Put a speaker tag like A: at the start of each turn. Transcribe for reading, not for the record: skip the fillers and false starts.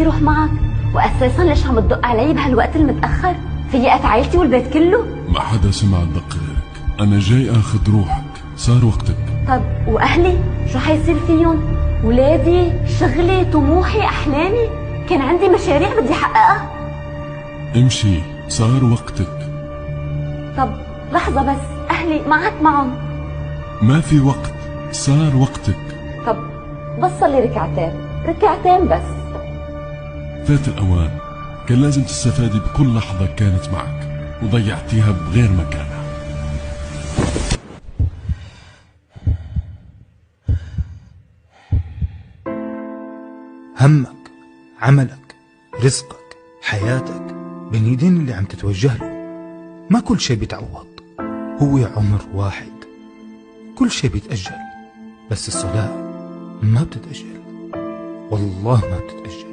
A: بدي روح معك، واساسا ليش عم تدق علي بهالوقت المتاخر؟ فيقت عائلتي والبيت كله.
B: ما حدا سمع الدق غيرك، انا جاي اخذ روحك، صار وقتك.
A: طب واهلي شو حيصير فيهم؟ ولادي، شغلي، طموحي، احلامي، كان عندي مشاريع بدي احققها.
B: امشي، صار وقتك.
A: طب لحظة بس، اهلي معك معهم.
B: ما في وقت، صار وقتك.
A: طب بس صلي ركعتين بس.
B: فات الأوان، كان لازم تستفادي بكل لحظة كانت معك وضيعتيها بغير مكانها.
C: همك، عملك، رزقك، حياتك بين ايدين اللي عم تتوجه له. ما كل شي بيتعوض، هو عمر واحد، كل شي بيتأجل، بس الصلاة ما بتتأجل، والله ما بتتأجل.